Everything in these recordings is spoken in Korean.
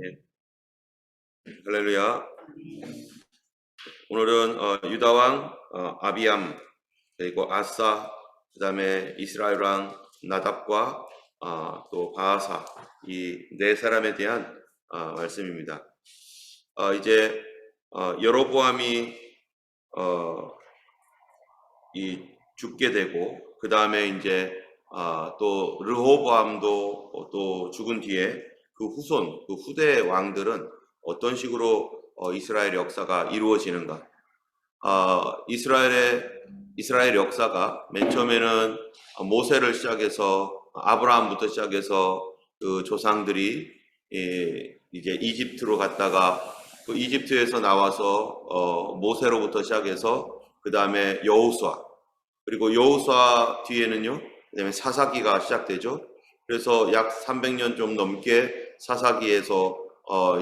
예. 할렐루야. 오늘은 유다 왕 아비암, 그리고 아사, 그다음에 이스라엘 왕 나답과 또 바하사, 이 네 사람에 대한 말씀입니다. 이제 여로보암이 이 죽게 되고, 그 다음에 이제 또 르호보암도 또 죽은 뒤에 그 후손, 그 후대 왕들은 어떤 식으로 이스라엘 역사가 이루어지는가? 이스라엘 역사가 맨 처음에는 모세를 시작해서 아브라함부터 시작해서 그 조상들이 이제 이집트로 갔다가 그 이집트에서 나와서 모세로부터 시작해서 그 다음에 여호수아, 그리고 여호수아 뒤에는요, 그 다음에 사사기가 시작되죠. 그래서 약 300년 좀 넘게 사사기에서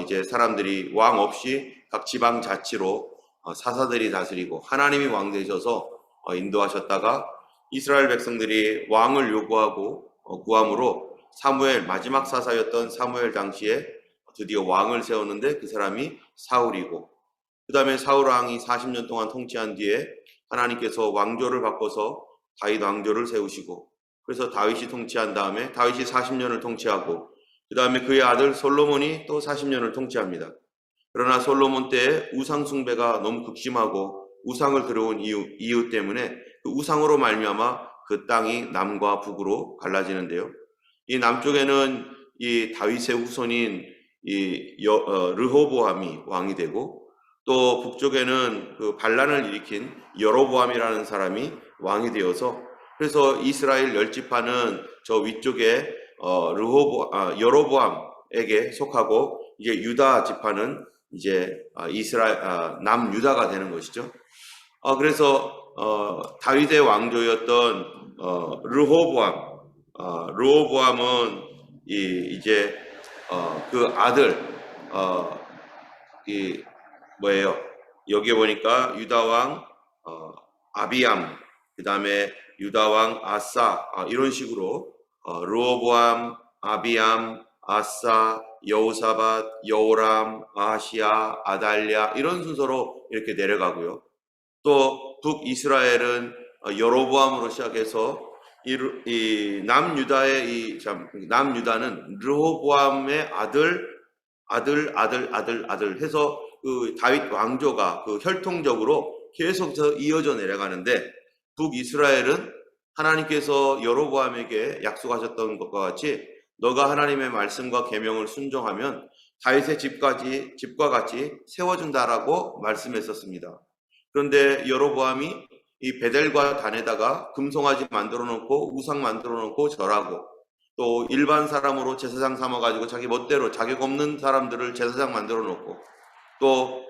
이제 사람들이 왕 없이 각 지방 자치로 사사들이 다스리고 하나님이 왕 되셔서 인도하셨다가 이스라엘 백성들이 왕을 요구하고 구함으로 사무엘, 마지막 사사였던 사무엘 당시에 드디어 왕을 세웠는데 그 사람이 사울이고, 그 다음에 사울 왕이 40년 동안 통치한 뒤에 하나님께서 왕조를 바꿔서 다윗 왕조를 세우시고, 그래서 다윗이 통치한 다음에 다윗이 40년을 통치하고, 그 다음에 그의 아들 솔로몬이 또 40년을 통치합니다. 그러나 솔로몬 때에 우상 숭배가 너무 극심하고 우상을 들어온 이유 때문에 그 우상으로 말미암아 그 땅이 남과 북으로 갈라지는데요. 이 남쪽에는 이 다윗의 후손인 르호보암이 왕이 되고, 또 북쪽에는 그 반란을 일으킨 여로보암이라는 사람이 왕이 되어서, 그래서 이스라엘 10지파는 저 위쪽에 여로보암에게 속하고, 이제 유다 지파는 이제 남유다가 되는 것이죠. 그래서 다윗의 왕조였던 르호보암은 이제 그 아들 여기 보니까 유다 왕 아비암, 그 다음에 유다 왕 아사, 이런 식으로 르호보암, 아비암, 아사, 여호사밧, 여호람, 아하시야, 아달랴, 이런 순서로 이렇게 내려가고요. 또 북이스라엘은 여로보암으로 시작해서 남유다는 르호보암의 아들 해서 그 다윗 왕조가 그 혈통적으로 계속 이어져 내려가는데, 북이스라엘은 하나님께서 여로보암에게 약속하셨던 것과 같이 너가 하나님의 말씀과 계명을 순종하면 다윗의 집과 같이 세워준다라고 말씀했었습니다. 그런데 여로보암이 이 베델과 단에다가 금송아지 만들어 놓고 우상 만들어 놓고 절하고, 또 일반 사람으로 제사장 삼아가지고 자기 멋대로 자격 없는 사람들을 제사장 만들어 놓고, 또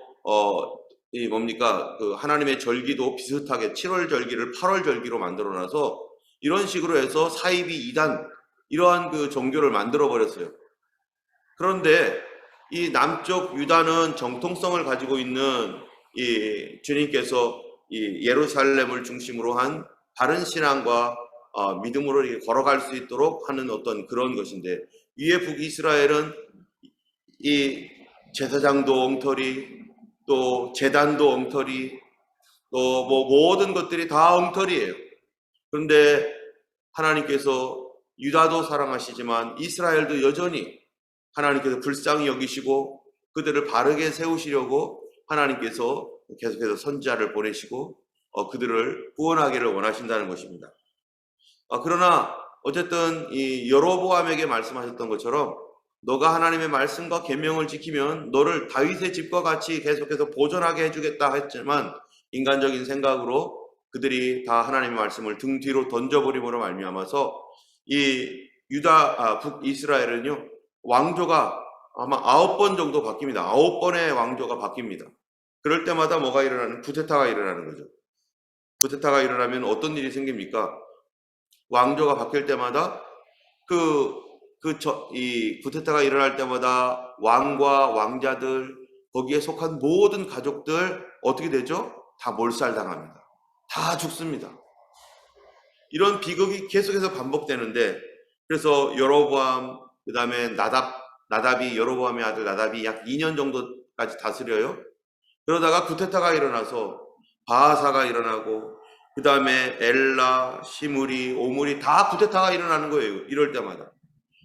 그 하나님의 절기도 비슷하게 7월 절기를 8월 절기로 만들어 놔서 이런 식으로 해서 사이비 이단, 이러한 그 종교를 만들어 버렸어요. 그런데 이 남쪽 유다는 정통성을 가지고 있는 이 주님께서 이 예루살렘을 중심으로 한 바른 신앙과 믿음으로 이렇게 걸어갈 수 있도록 하는 어떤 그런 것인데, 위에 북이스라엘은 이 제사장도 엉터리, 또 제단도 엉터리, 또 뭐 모든 것들이 다 엉터리예요. 그런데 하나님께서 유다도 사랑하시지만 이스라엘도 여전히 하나님께서 불쌍히 여기시고 그들을 바르게 세우시려고 하나님께서 계속해서 선지자를 보내시고 그들을 구원하기를 원하신다는 것입니다. 그러나 어쨌든 이 여로보암에게 말씀하셨던 것처럼 너가 하나님의 말씀과 계명을 지키면 너를 다윗의 집과 같이 계속해서 보존하게 해주겠다 했지만, 인간적인 생각으로 그들이 다 하나님의 말씀을 등 뒤로 던져버림으로 말미암아서 이 북이스라엘은요, 왕조가 아마 9번 정도 바뀝니다. 9번의 왕조가 바뀝니다. 그럴 때마다 뭐가 일어나는? 쿠데타가 일어나는 거죠. 쿠데타가 일어나면 어떤 일이 생깁니까? 왕조가 바뀔 때마다 이 쿠데타가 일어날 때마다 왕과 왕자들, 거기에 속한 모든 가족들 어떻게 되죠? 다 몰살당합니다. 다 죽습니다. 이런 비극이 계속해서 반복되는데, 그래서 여로보암, 그 다음에 나답이 여로보암의 아들 나답이 약 2년 정도까지 다스려요. 그러다가 쿠데타가 일어나서 바하사가 일어나고 그 다음에 엘라, 시므리, 오므리 다 쿠데타가 일어나는 거예요. 이럴 때마다.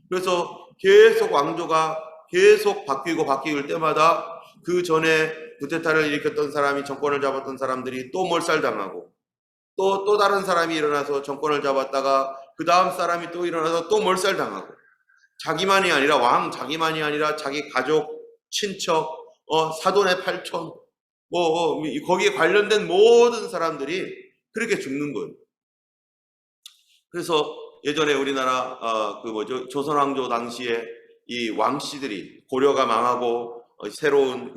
그래서 계속 왕조가 계속 바뀔 때마다 그 전에 쿠데타를 일으켰던 사람이 정권을 잡았던 사람들이 또 몰살당하고 또 다른 사람이 일어나서 정권을 잡았다가 그 다음 사람이 또 일어나서 또 몰살당하고 자기만이 아니라 자기만이 아니라 자기 가족, 친척, 사돈의 팔촌 거기에 관련된 모든 사람들이 그렇게 죽는 거예요. 그래서 예전에 우리나라 조선왕조 당시에 이 왕씨들이 고려가 망하고 새로운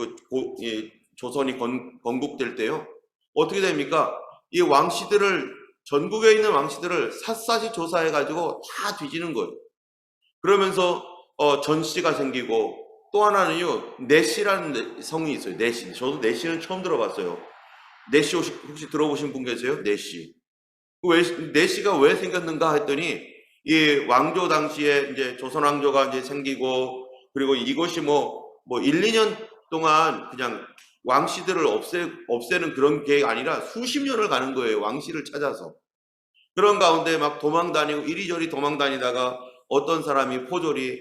조선이 건국될 때요. 어떻게 됩니까? 이 왕씨들을 전국에 있는 왕씨들을 샅샅이 조사해 가지고 다 뒤지는 거예요. 그러면서 전씨가 생기고 또 하나는요 내시라는 성이 있어요. 내시. 저도 내시는 처음 들어봤어요. 내시 혹시 들어보신 분 계세요? 내시. 내시가 왜 생겼는가 했더니 이 왕조 당시에 이제 조선 왕조가 이제 생기고 그리고 이것이 뭐 1, 2년 동안 그냥 왕씨들을 없애는 그런 계획이 아니라 수십 년을 가는 거예요. 왕씨를 찾아서. 그런 가운데 막 도망 다니고 이리저리 도망 다니다가 어떤 사람이 포졸이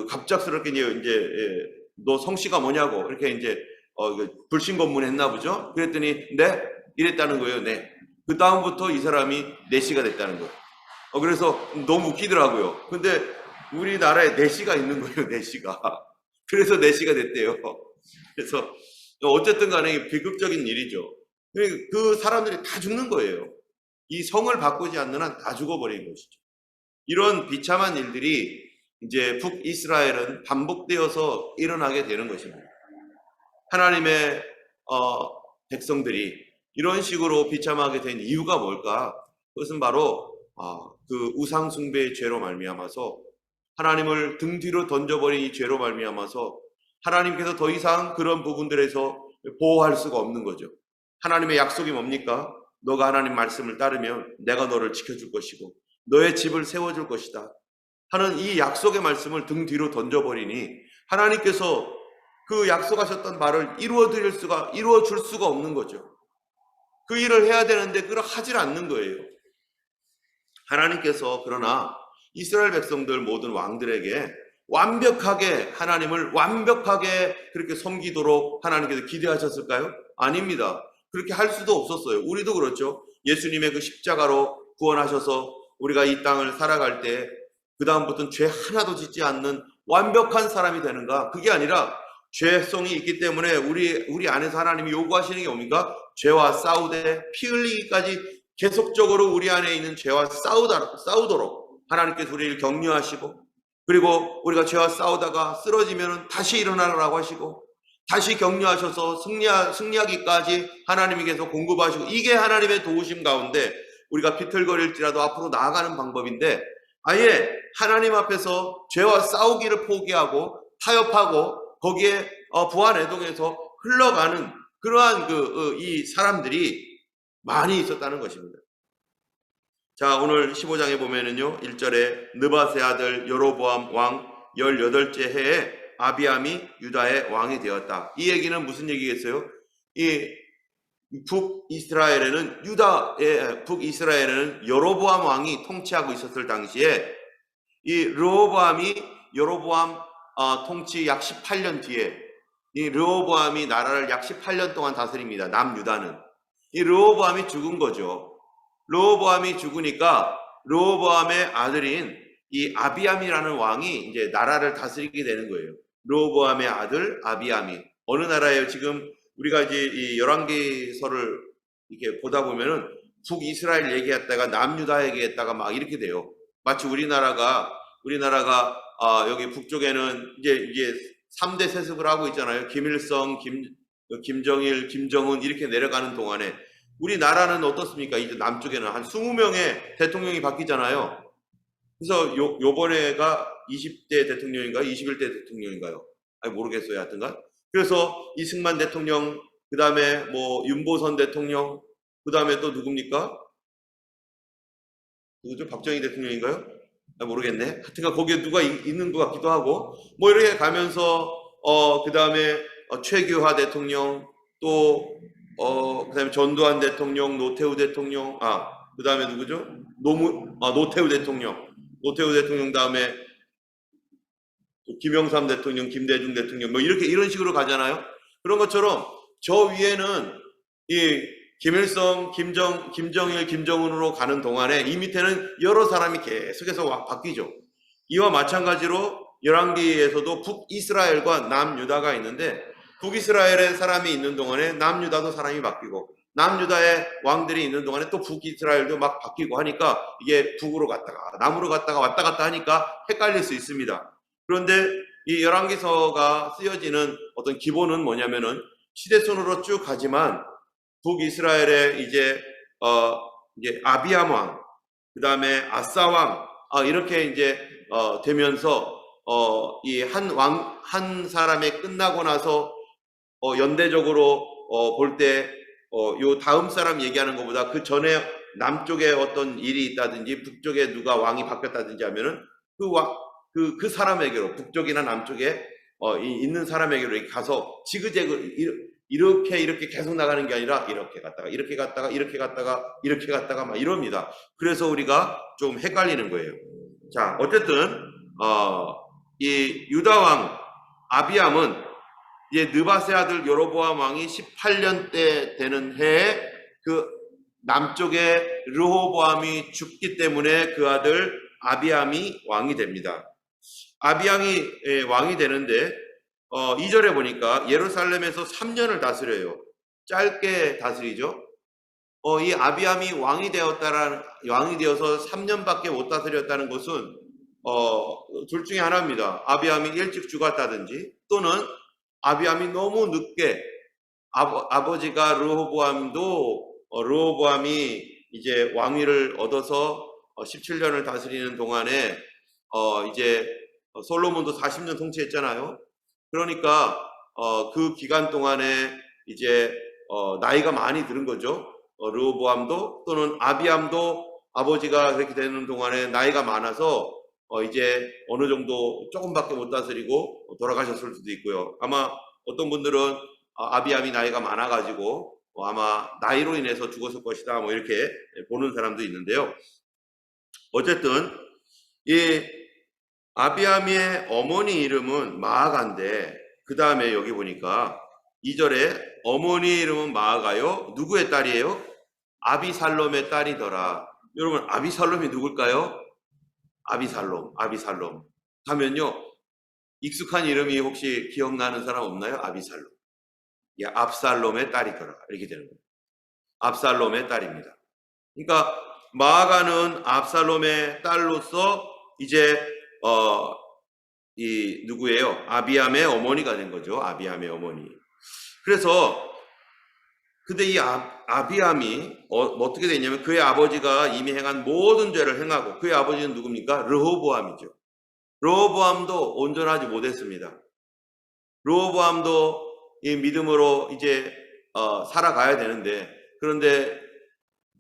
갑작스럽게 이제 너 성씨가 뭐냐고 이렇게 이제 불신검문했나 보죠. 그랬더니 네 이랬다는 거예요. 네. 그 다음부터 이 사람이 내시가 됐다는 거예요. 그래서 너무 웃기더라고요. 근데 우리나라에 내시가 있는 거예요. 내시가. 그래서 내시가 됐대요. 그래서 어쨌든 간에 비극적인 일이죠. 그 사람들이 다 죽는 거예요. 이 성을 바꾸지 않는 한 다 죽어버린 것이죠. 이런 비참한 일들이 이제 북이스라엘은 반복되어서 일어나게 되는 것입니다. 하나님의 백성들이 이런 식으로 비참하게 된 이유가 뭘까? 그것은 바로 그 우상 숭배의 죄로 말미암아서 하나님을 등 뒤로 던져버린 이 죄로 말미암아서 하나님께서 더 이상 그런 부분들에서 보호할 수가 없는 거죠. 하나님의 약속이 뭡니까? 너가 하나님 말씀을 따르면 내가 너를 지켜줄 것이고 너의 집을 세워줄 것이다 하는 이 약속의 말씀을 등 뒤로 던져버리니 하나님께서 그 약속하셨던 말을 이루어줄 수가 없는 거죠. 그 일을 해야 되는데 그걸 하질 않는 거예요. 하나님께서 그러나 이스라엘 백성들 모든 왕들에게 완벽하게 하나님을 완벽하게 그렇게 섬기도록 하나님께서 기대하셨을까요? 아닙니다. 그렇게 할 수도 없었어요. 우리도 그렇죠. 예수님의 그 십자가로 구원하셔서 우리가 이 땅을 살아갈 때 그 다음부터는 죄 하나도 짓지 않는 완벽한 사람이 되는가? 그게 아니라 죄성이 있기 때문에 우리 안에서 하나님이 요구하시는 게 뭡니까? 죄와 싸우되 피 흘리기까지 계속적으로 우리 안에 있는 죄와 싸우도록 하나님께서 우리를 격려하시고 그리고 우리가 죄와 싸우다가 쓰러지면 다시 일어나라고 하시고 다시 격려하셔서 승리하기까지 하나님께서 공급하시고 이게 하나님의 도우심 가운데 우리가 비틀거릴지라도 앞으로 나아가는 방법인데 아예 하나님 앞에서 죄와 싸우기를 포기하고 타협하고 거기에 부안애동에서 흘러가는 그러한 이 사람들이 많이 있었다는 것입니다. 자, 오늘 15장에 보면은요, 1절에 느밧의 아들 여로보암 왕 18째 해에 아비암이 유다의 왕이 되었다. 이 얘기는 무슨 얘기겠어요? 이 북이스라엘에는 여로보암 왕이 통치하고 있었을 당시에 이 여로보암 통치 약 18년 뒤에 이 르호보암이 나라를 약 18년 동안 다스립니다. 남유다는. 이 르호보암이 죽은 거죠. 르호보암이 죽으니까 르호보암의 아들인 이 아비암이라는 왕이 이제 나라를 다스리게 되는 거예요. 르호보암의 아들 아비암이. 어느 나라예요? 지금 우리가 이제 이 열왕기서를 이렇게 보다 보면은 북이스라엘 얘기했다가 남유다 얘기했다가 막 이렇게 돼요. 마치 우리나라가 여기 북쪽에는 이제 3대 세습을 하고 있잖아요. 김일성, 김정일, 김정은 이렇게 내려가는 동안에 우리나라는 어떻습니까? 이제 남쪽에는 한 20명의 대통령이 바뀌잖아요. 그래서 요번에가 20대 대통령인가요? 21대 대통령인가요? 모르겠어요. 하여튼간. 그래서 이승만 대통령, 그 다음에 윤보선 대통령, 그 다음에 또 누굽니까? 누구죠? 박정희 대통령인가요? 모르겠네. 하여튼간 거기에 누가 있는 것 같기도 하고, 뭐 이렇게 가면서, 그 다음에 최규하 대통령, 또, 그 다음에 전두환 대통령, 노태우 대통령, 그 다음에 누구죠? 노태우 대통령. 노태우 대통령 다음에 김영삼 대통령, 김대중 대통령, 뭐 이렇게 이런 식으로 가잖아요. 그런 것처럼 저 위에는 이 김일성, 김정일, 김정은으로 가는 동안에 이 밑에는 여러 사람이 계속해서 바뀌죠. 이와 마찬가지로 열왕기에서도 북이스라엘과 남유다가 있는데 북이스라엘에 사람이 있는 동안에 남유다도 사람이 바뀌고 남유다의 왕들이 있는 동안에 또 북이스라엘도 막 바뀌고 하니까 이게 북으로 갔다가 남으로 갔다가 왔다 갔다 하니까 헷갈릴 수 있습니다. 그런데 이 열왕기서가 쓰여지는 어떤 기본은 뭐냐면은 시대순으로 쭉 가지만 북이스라엘의 이제 아비암 왕, 그 다음에 아사 왕, 이렇게 이제 되면서 이 한 사람의 끝나고 나서 연대적으로 볼 때 요 다음 사람 얘기하는 것보다 그 전에 남쪽에 어떤 일이 있다든지 북쪽에 누가 왕이 바뀌었다든지 하면은 그 사람에게로 북쪽이나 남쪽에 있는 사람에게로 이렇게 가서 지그재그 이렇게 계속 나가는 게 아니라 이렇게 갔다가 이렇게 갔다가 이렇게 갔다가 이렇게 갔다가 막 이럽니다. 그래서 우리가 좀 헷갈리는 거예요. 자, 어쨌든 이 유다 왕 아비암은 이제 느바세 아들 여로보암 왕이 18년 때 되는 해에 그 남쪽에 르호보암이 죽기 때문에 그 아들 아비암이 왕이 됩니다. 아비암이 왕이 되는데 2절에 보니까 예루살렘에서 3년을 다스려요. 짧게 다스리죠. 이 아비암이 왕이 되어서 3년밖에 못 다스렸다는 것은 둘 중에 하나입니다. 아비암이 일찍 죽었다든지 또는 아비암이 너무 늦게 아버지가 르호보암이 이제 왕위를 얻어서 17년을 다스리는 동안에 이제 솔로몬도 40년 통치했잖아요. 그러니까 그 기간 동안에 이제 나이가 많이 들은 거죠. 르호보암도 또는 아비암도 아버지가 그렇게 되는 동안에 나이가 많아서 이제 어느 정도 조금밖에 못 다스리고 돌아가셨을 수도 있고요. 아마 어떤 분들은 아비암이 나이가 많아가지고 아마 나이로 인해서 죽었을 것이다 뭐 이렇게 보는 사람도 있는데요. 어쨌든 이 아비암의 어머니 이름은 마아가인데 그 다음에 여기 보니까 2절에 어머니 이름은 마아가요. 누구의 딸이에요? 아비살롬의 딸이더라. 여러분 아비살롬이 누굴까요? 아비살롬 하면요 익숙한 이름이 혹시 기억나는 사람 없나요? 아비살롬. 예, 압살롬의 딸이더라 이렇게 되는 거예요. 압살롬의 딸입니다. 그러니까 마아가는 압살롬의 딸로서 이제 이 누구예요? 아비암의 어머니가 된 거죠. 아비암의 어머니. 그래서 근데 이 아비암이 어떻게 되냐면 그의 아버지가 이미 행한 모든 죄를 행하고 그의 아버지는 누굽니까? 르호보암이죠. 르호보암도 온전하지 못했습니다. 르호보암도 이 믿음으로 이제 살아가야 되는데 그런데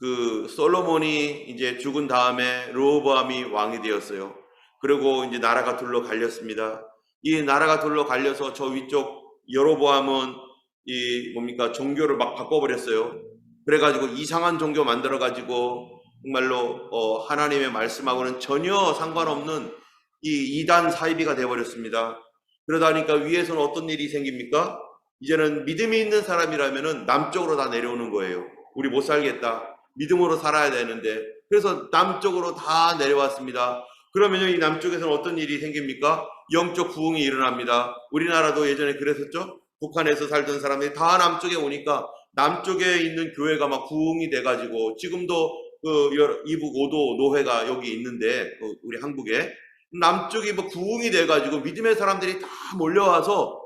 그 솔로몬이 이제 죽은 다음에 르호보암이 왕이 되었어요. 그리고 이제 나라가 둘러 갈렸습니다. 이 나라가 둘러 갈려서 저 위쪽 여로보암은 이 뭡니까 종교를 막 바꿔버렸어요. 그래가지고 이상한 종교 만들어가지고 정말로 하나님의 말씀하고는 전혀 상관없는 이 이단 사이비가 되어버렸습니다. 그러다 보니까 위에서는 어떤 일이 생깁니까? 이제는 믿음이 있는 사람이라면은 남쪽으로 다 내려오는 거예요. 우리 못 살겠다. 믿음으로 살아야 되는데 그래서 남쪽으로 다 내려왔습니다. 그러면요 이 남쪽에서는 어떤 일이 생깁니까? 영적 부흥이 일어납니다. 우리나라도 예전에 그랬었죠. 북한에서 살던 사람들이 다 남쪽에 오니까 남쪽에 있는 교회가 막 부흥이 돼가지고 지금도 그 이북 5도 노회가 여기 있는데 우리 한국에 남쪽이 뭐 부흥이 돼가지고 믿음의 사람들이 다 몰려와서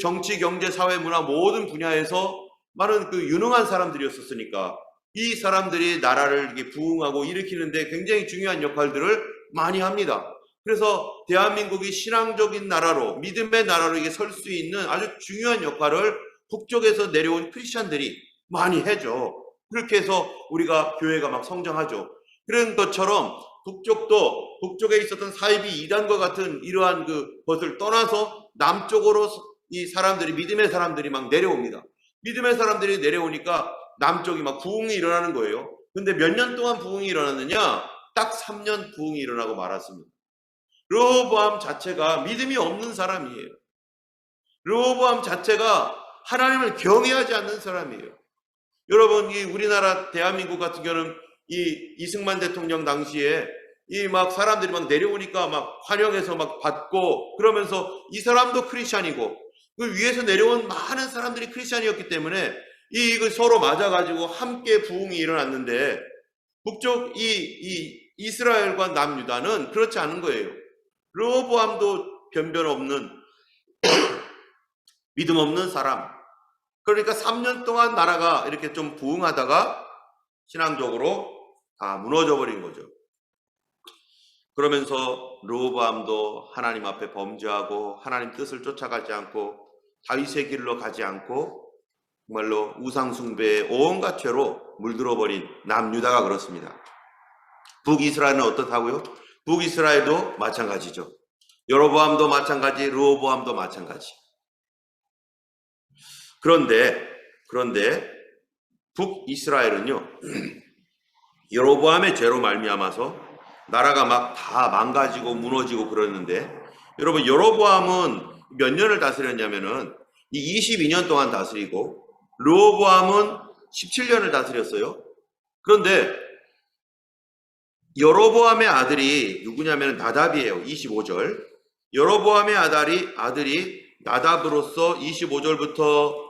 정치, 경제, 사회, 문화 모든 분야에서 많은 그 유능한 사람들이었었으니까 이 사람들이 나라를 이렇게 부흥하고 일으키는데 굉장히 중요한 역할들을 많이 합니다. 그래서 대한민국이 신앙적인 나라로 믿음의 나라로 이게 설 수 있는 아주 중요한 역할을 북쪽에서 내려온 크리스천들이 많이 해줘. 그렇게 해서 우리가 교회가 막 성장하죠. 그런 것처럼 북쪽에 있었던 사이비 이단과 같은 이러한 것을 떠나서 남쪽으로 이 사람들이, 믿음의 사람들이 막 내려옵니다. 믿음의 사람들이 내려오니까 남쪽이 막 부흥이 일어나는 거예요. 근데 몇 년 동안 부흥이 일어났느냐? 딱 3년 부흥이 일어나고 말았습니다. 르호보암 자체가 믿음이 없는 사람이에요. 르호보암 자체가 하나님을 경외하지 않는 사람이에요. 여러분, 이 우리나라 대한민국 같은 경우는 이 이승만 대통령 당시에 이 막 사람들이 막 내려오니까 막 환영해서 막 받고 그러면서 이 사람도 크리스찬이고 그 위에서 내려온 많은 사람들이 크리스찬이었기 때문에 이걸 서로 맞아가지고 함께 부흥이 일어났는데 북쪽 이 이스라엘과 남유다는 그렇지 않은 거예요. 르호보암도 변변 없는 믿음 없는 사람. 그러니까 3년 동안 나라가 이렇게 좀 부흥하다가 신앙적으로 다 무너져 버린 거죠. 그러면서 르호보암도 하나님 앞에 범죄하고 하나님 뜻을 쫓아가지 않고 다윗의 길로 가지 않고 정말로 우상숭배의 온갖 죄로 물들어버린 남유다가 그렇습니다. 북이스라엘은 어떻다고요? 북이스라엘도 마찬가지죠. 여로보암도 마찬가지, 르호보암도 마찬가지. 그런데 북이스라엘은요, 여로보암의 죄로 말미암아서 나라가 막 다 망가지고 무너지고 그러는데, 여러분, 여로보암은 몇 년을 다스렸냐면은 이 22년 동안 다스리고 르호보암은 17년을 다스렸어요. 그런데 여로보암의 아들이 누구냐면 나답이에요. 25절. 여로보암의 아들이 나답으로서 25절부터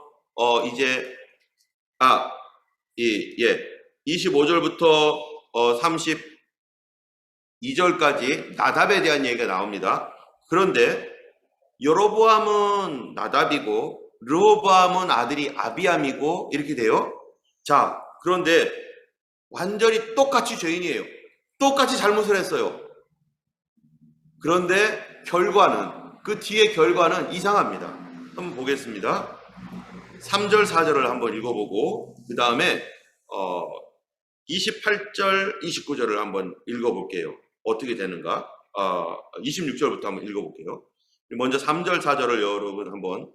25절부터 32절까지 나답에 대한 얘기가 나옵니다. 그런데 여로보암은 나답이고 르호보암은 아들이 아비암이고 이렇게 돼요. 자, 그런데 완전히 똑같이 죄인이에요. 똑같이 잘못을 했어요. 그런데 결과는, 그 뒤에 결과는 이상합니다. 한번 보겠습니다. 3절 4절을 한번 읽어보고 그 다음에 28절 29절을 한번 읽어볼게요. 어떻게 되는가? 26절부터 한번 읽어볼게요. 먼저 3절 4절을 여러분 한번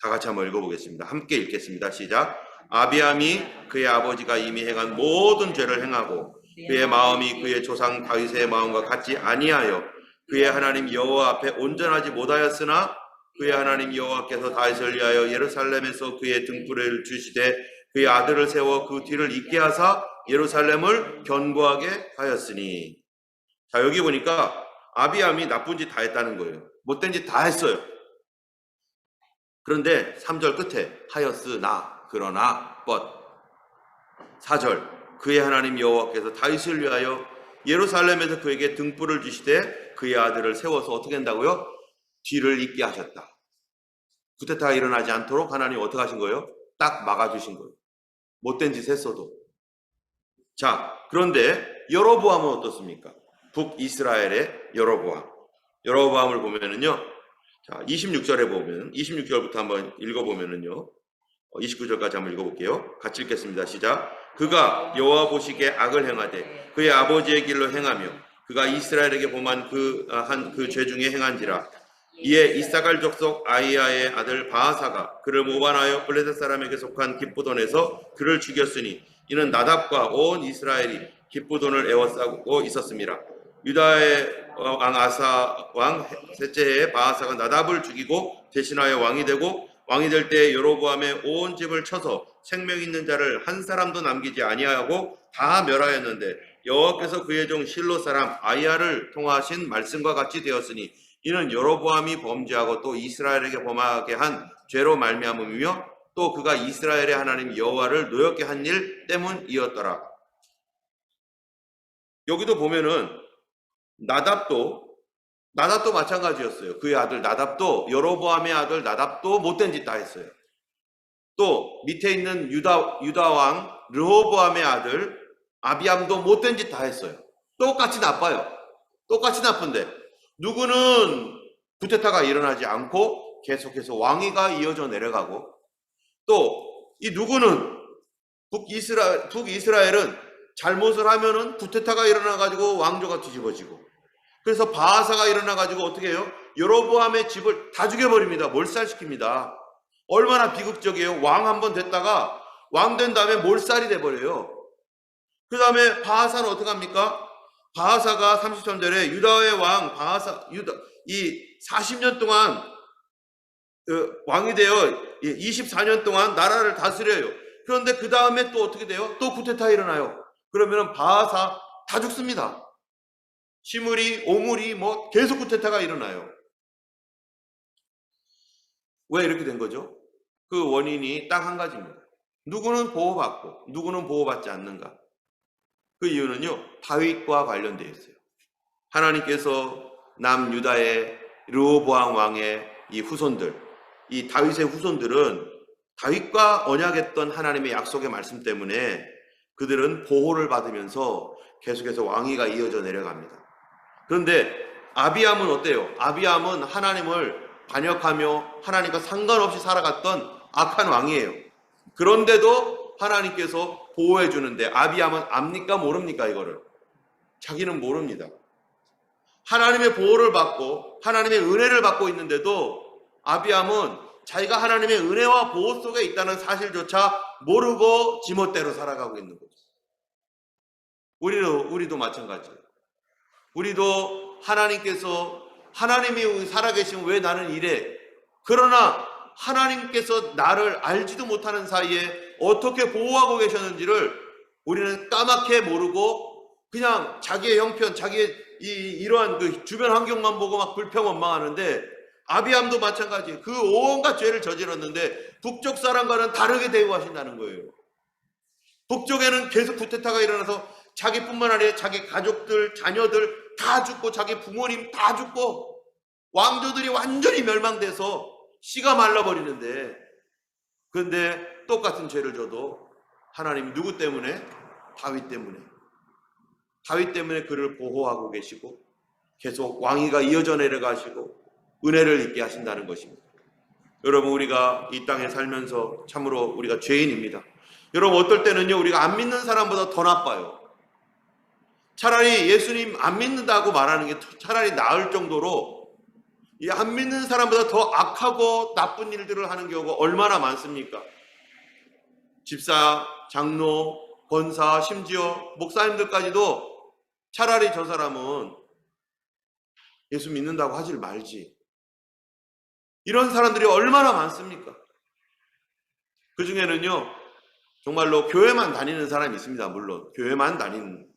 다 같이 한번 읽어보겠습니다. 함께 읽겠습니다. 시작. 아비암이 그의 아버지가 이미 행한 모든 죄를 행하고 그의 마음이 그의 조상 다윗의 마음과 같지 아니하여 그의 하나님 여호와 앞에 온전하지 못하였으나 그의 하나님 여호와께서 다윗을 위하여 예루살렘에서 그의 등불을 주시되 그의 아들을 세워 그 뒤를 잇게 하사 예루살렘을 견고하게 하였으니. 자, 여기 보니까 아비암이 나쁜 짓 다 했다는 거예요. 못된 짓 다 했어요. 그런데 3절 끝에 하였으나, 그러나, but 4절 그의 하나님 여호와께서 다윗을 위하여 예루살렘에서 그에게 등불을 주시되 그의 아들을 세워서 어떻게 한다고요? 뒤를 잇게 하셨다. 쿠데타가 일어나지 않도록 하나님 어떻게 하신 거예요? 딱 막아주신 거예요. 못된 짓 했어도. 자, 그런데 여로보암은 어떻습니까? 북이스라엘의 여로보암을 보면은요, 자, 26절에 보면, 26절부터 한번 읽어보면은요, 29절까지 한번 읽어볼게요. 같이 읽겠습니다. 시작. 그가 여호와 보시기에 악을 행하되 그의 아버지의 길로 행하며 그가 이스라엘에게 범한 그 죄 중에 행한지라. 이에 이사갈 족속 아이야의 아들 바하사가 그를 모반하여 블레셋 사람에게 속한 기쁘돈에서 그를 죽였으니 이는 나답과 온 이스라엘이 기쁘돈을 에워싸고 있었습니다. 유다의 왕 아사 왕 셋째에 바하사가 나답을 죽이고 대신하여 왕이 되고 왕이 될 때 여로보암의 온 집을 쳐서 생명 있는 자를 한 사람도 남기지 아니하고 다 멸하였는데 여호와께서 그의 종 실로 사람 아이야를 통하신 말씀과 같이 되었으니 이는 여로보암이 범죄하고 또 이스라엘에게 범하게 한 죄로 말미암음이며 또 그가 이스라엘의 하나님 여호와를 노엽게 한 일 때문이었더라. 여기도 보면은 나답도 마찬가지였어요. 그의 아들 나답도, 여로보암의 아들 나답도 못된 짓 다 했어요. 또 밑에 있는 유다 왕 르호보암의 아들 아비암도 못된 짓 다 했어요. 똑같이 나빠요. 똑같이 나쁜데 누구는 쿠데타가 일어나지 않고 계속해서 왕위가 이어져 내려가고 또 이 누구는 북이스라엘은 잘못을 하면은 쿠데타가 일어나가지고 왕조가 뒤집어지고, 그래서 바하사가 일어나가지고 어떻게 해요? 여로보암의 집을 다 죽여버립니다. 몰살시킵니다. 얼마나 비극적이에요. 왕 한 번 됐다가 왕 된 다음에 몰살이 돼버려요. 그 다음에 바하사는 어떻게 합니까? 바하사가 33절에 유다의 왕 바하사, 이 40년 동안 왕이 되어 24년 동안 나라를 다스려요. 그런데 그 다음에 또 어떻게 돼요? 또 쿠데타 일어나요. 그러면 바하사 다 죽습니다. 시므리, 오므리 뭐 계속 쿠데타가 일어나요. 왜 이렇게 된 거죠? 그 원인이 딱 한 가지입니다. 누구는 보호받고 누구는 보호받지 않는가? 그 이유는요, 다윗과 관련되어 있어요. 하나님께서 남유다의 르호보암 왕의 이 후손들, 이 다윗의 후손들은 다윗과 언약했던 하나님의 약속의 말씀 때문에 그들은 보호를 받으면서 계속해서 왕위가 이어져 내려갑니다. 그런데 아비암은 어때요? 아비암은 하나님을 반역하며 하나님과 상관없이 살아갔던 악한 왕이에요. 그런데도 하나님께서 보호해 주는데 아비암은 압니까 모릅니까? 이거를 자기는 모릅니다. 하나님의 보호를 받고 하나님의 은혜를 받고 있는데도 아비암은 자기가 하나님의 은혜와 보호 속에 있다는 사실조차 모르고 지멋대로 살아가고 있는 거죠. 우리도 마찬가지예요. 우리도 하나님께서 하나님이 살아계시면 왜 나는 이래? 그러나 하나님께서 나를 알지도 못하는 사이에 어떻게 보호하고 계셨는지를 우리는 까맣게 모르고 그냥 자기의 형편, 자기의 이러한 그 주변 환경만 보고 막 불평원망하는데, 아비암도 마찬가지예요. 그 온갖 죄를 저질렀는데 북쪽 사람과는 다르게 대우하신다는 거예요. 북쪽에는 계속 쿠데타가 일어나서 자기뿐만 아니라 자기 가족들, 자녀들 다 죽고 자기 부모님 다 죽고 왕조들이 완전히 멸망돼서 씨가 말라버리는데, 그런데 똑같은 죄를 져도 하나님이 누구 때문에? 다윗 때문에. 다윗 때문에 그를 보호하고 계시고 계속 왕위가 이어져 내려가시고 은혜를 입게 하신다는 것입니다. 여러분, 우리가 이 땅에 살면서 참으로 우리가 죄인입니다. 여러분, 어떨 때는요, 우리가 안 믿는 사람보다 더 나빠요. 차라리 예수님 안 믿는다고 말하는 게 차라리 나을 정도로 이 안 믿는 사람보다 더 악하고 나쁜 일들을 하는 경우가 얼마나 많습니까? 집사, 장로, 권사, 심지어 목사님들까지도 차라리 저 사람은 예수 믿는다고 하질 말지. 이런 사람들이 얼마나 많습니까? 그 중에는요, 정말로 교회만 다니는 사람이 있습니다. 물론 교회만 다니는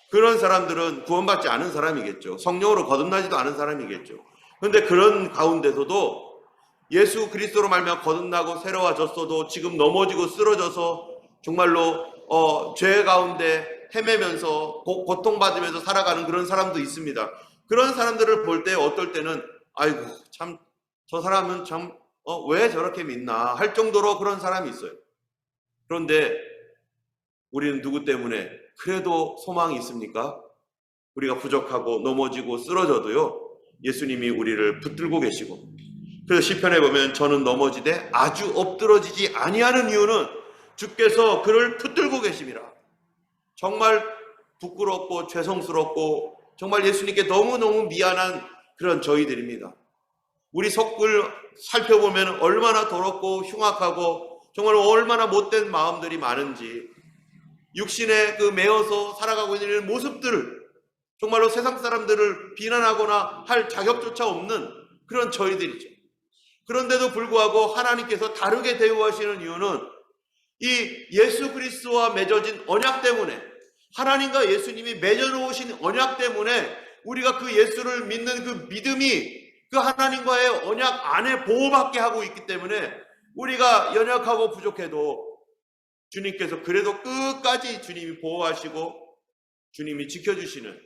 그런 사람들은 구원받지 않은 사람이겠죠. 성령으로 거듭나지도 않은 사람이겠죠. 그런데 그런 가운데서도 예수 그리스도로 말미암아 거듭나고 새로워졌어도 지금 넘어지고 쓰러져서 정말로 죄 가운데 헤매면서 고통받으면서 살아가는 그런 사람도 있습니다. 그런 사람들을 볼 때 어떨 때는 아이고 참 저 사람은 참 왜 저렇게 믿나 할 정도로 그런 사람이 있어요. 그런데 우리는 누구 때문에 그래도 소망이 있습니까? 우리가 부족하고 넘어지고 쓰러져도요, 예수님이 우리를 붙들고 계시고, 그래서 시편에 보면 저는 넘어지되 아주 엎드러지지 아니하는 이유는 주께서 그를 붙들고 계심이라. 정말 부끄럽고 죄송스럽고 정말 예수님께 너무너무 미안한 그런 저희들입니다. 우리 속을 살펴보면 얼마나 더럽고 흉악하고 정말 얼마나 못된 마음들이 많은지, 육신에 그 매어서 살아가고 있는 모습들을 정말로 세상 사람들을 비난하거나 할 자격조차 없는 그런 저희들이죠. 그런데도 불구하고 하나님께서 다르게 대우하시는 이유는 이 예수 그리스도와 맺어진 언약 때문에, 하나님과 예수님이 맺어놓으신 언약 때문에 우리가 그 예수를 믿는 그 믿음이 그 하나님과의 언약 안에 보호받게 하고 있기 때문에 우리가 연약하고 부족해도 주님께서 그래도 끝까지 주님이 보호하시고 주님이 지켜주시는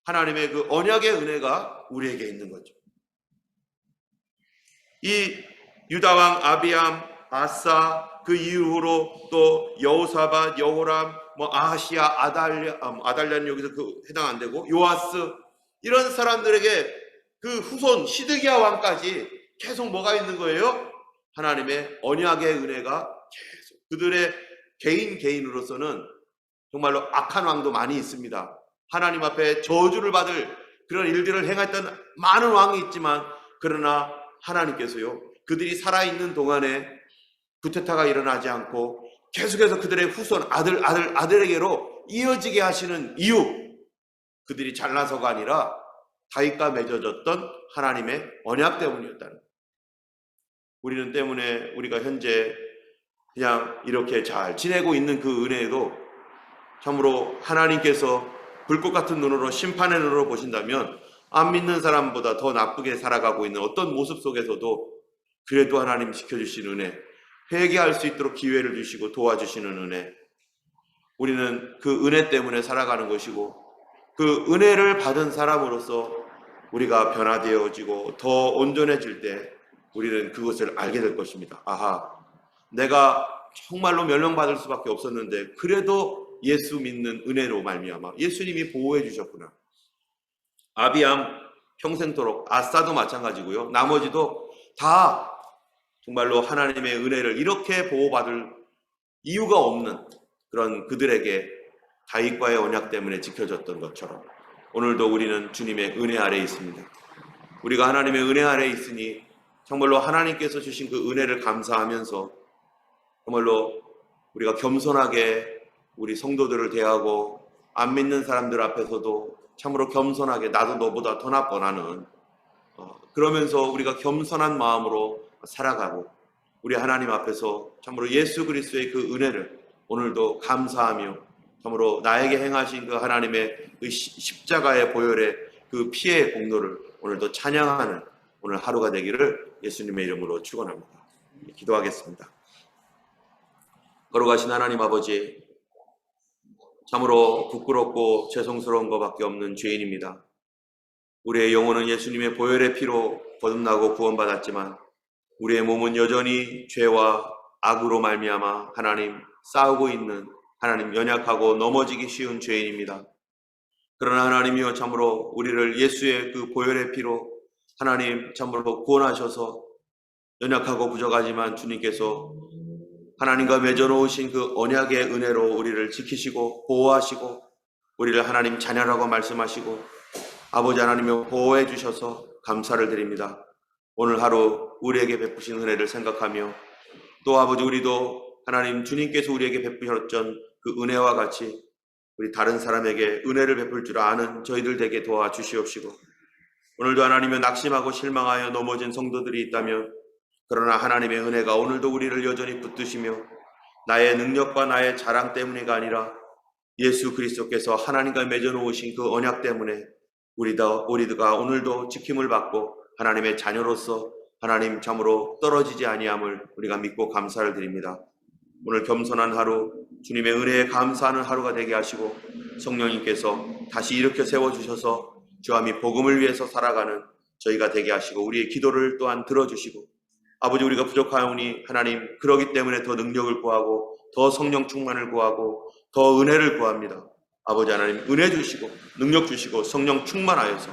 하나님의 그 언약의 은혜가 우리에게 있는 거죠. 이 유다왕 아비암, 아사, 그 이후로 또 여호사밧, 여호람, 아하시야, 아달랴는 여기서 해당 안 되고 요아스, 이런 사람들에게 그 후손 시드기야 왕까지 계속 뭐가 있는 거예요? 하나님의 언약의 은혜가 계속 그들의 개인으로서는 정말로 악한 왕도 많이 있습니다. 하나님 앞에 저주를 받을 그런 일들을 행했던 많은 왕이 있지만, 그러나 하나님께서요, 그들이 살아있는 동안에 구테타가 일어나지 않고 계속해서 그들의 후손 아들에게로 이어지게 하시는 이유, 그들이 잘나서가 아니라 다윗과 맺어졌던 하나님의 언약 때문이었다는 거예요. 우리는 때문에 우리가 현재 그냥 이렇게 잘 지내고 있는 그 은혜에도 참으로 하나님께서 불꽃 같은 눈으로, 심판의 눈으로 보신다면 안 믿는 사람보다 더 나쁘게 살아가고 있는 어떤 모습 속에서도 그래도 하나님 지켜주신 은혜, 회개할 수 있도록 기회를 주시고 도와주시는 은혜, 우리는 그 은혜 때문에 살아가는 것이고, 그 은혜를 받은 사람으로서 우리가 변화되어지고 더 온전해질 때 우리는 그것을 알게 될 것입니다. 아하, 내가 정말로 멸망받을 수밖에 없었는데 그래도 예수 믿는 은혜로 말미암아 예수님이 보호해 주셨구나. 아비암 평생토록, 아사도 마찬가지고요, 나머지도 다 정말로 하나님의 은혜를 이렇게 보호받을 이유가 없는 그런 그들에게 다윗과의 언약 때문에 지켜졌던 것처럼 오늘도 우리는 주님의 은혜 아래에 있습니다. 우리가 하나님의 은혜 아래에 있으니 정말로 하나님께서 주신 그 은혜를 감사하면서 정말로 우리가 겸손하게 우리 성도들을 대하고, 안 믿는 사람들 앞에서도 참으로 겸손하게, 나도 너보다 더 나빠 나는, 그러면서 우리가 겸손한 마음으로 살아가고, 우리 하나님 앞에서 참으로 예수 그리스도의 그 은혜를 오늘도 감사하며, 참으로 나에게 행하신 그 하나님의 그 십자가의 보혈의 그 피의 공로를 오늘도 찬양하는 오늘 하루가 되기를 예수님의 이름으로 축원합니다. 기도하겠습니다. 걸어가신 하나님 아버지, 참으로 부끄럽고 죄송스러운 것밖에 없는 죄인입니다. 우리의 영혼은 예수님의 보혈의 피로 거듭나고 구원받았지만 우리의 몸은 여전히 죄와 악으로 말미암아 하나님 싸우고 있는, 하나님 연약하고 넘어지기 쉬운 죄인입니다. 그러나 하나님이여, 참으로 우리를 예수의 그 보혈의 피로 하나님 참으로 구원하셔서 연약하고 부족하지만 주님께서 하나님과 맺어놓으신 그 언약의 은혜로 우리를 지키시고 보호하시고 우리를 하나님 자녀라고 말씀하시고 아버지 하나님을 보호해 주셔서 감사를 드립니다. 오늘 하루 우리에게 베푸신 은혜를 생각하며 또 아버지, 우리도 하나님 주님께서 우리에게 베푸셨던 그 은혜와 같이 우리 다른 사람에게 은혜를 베풀 줄 아는 저희들 되게 도와주시옵시고, 오늘도 하나님의 낙심하고 실망하여 넘어진 성도들이 있다면, 그러나 하나님의 은혜가 오늘도 우리를 여전히 붙드시며 나의 능력과 나의 자랑 때문이가 아니라 예수 그리스도께서 하나님과 맺어놓으신 그 언약 때문에 우리가 오늘도 지킴을 받고 하나님의 자녀로서 하나님 참으로 떨어지지 아니함을 우리가 믿고 감사를 드립니다. 오늘 겸손한 하루, 주님의 은혜에 감사하는 하루가 되게 하시고 성령님께서 다시 이렇게 세워주셔서 주와 및 복음을 위해서 살아가는 저희가 되게 하시고 우리의 기도를 또한 들어주시고, 아버지, 우리가 부족하오니 하나님 그러기 때문에 더 능력을 구하고 더 성령 충만을 구하고 더 은혜를 구합니다. 아버지 하나님 은혜 주시고 능력 주시고 성령 충만하여서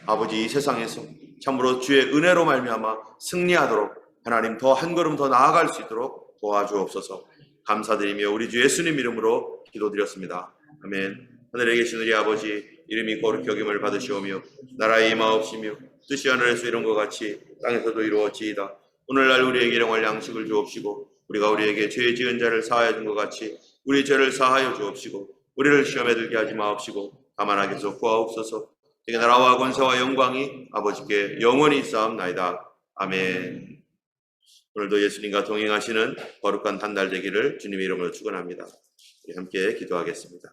아버지 이 세상에서 참으로 주의 은혜로 말미암아 승리하도록 하나님 더 한 걸음 더 나아갈 수 있도록 도와주옵소서. 감사드리며 우리 주 예수님 이름으로 기도드렸습니다. 아멘. 하늘에 계신 우리 아버지, 이름이 거룩히 여김을 받으시오며 나라의 임하옵시며 뜻이 하늘에서 이룬 것 같이 땅에서도 이루어지이다. 오늘날 우리에게 일용할 양식을 주옵시고 우리가 우리에게 죄 지은 자를 사하여 준 것 같이 우리 죄를 사하여 주옵시고 우리를 시험에 들게 하지 마옵시고 다만 악에서 구하옵소서. 되게 나라와 권세와 영광이 아버지께 영원히 있사옵나이다. 아멘. 오늘도 예수님과 동행하시는 거룩한 한 달 되기를 주님의 이름으로 축원합니다. 우리 함께 기도하겠습니다.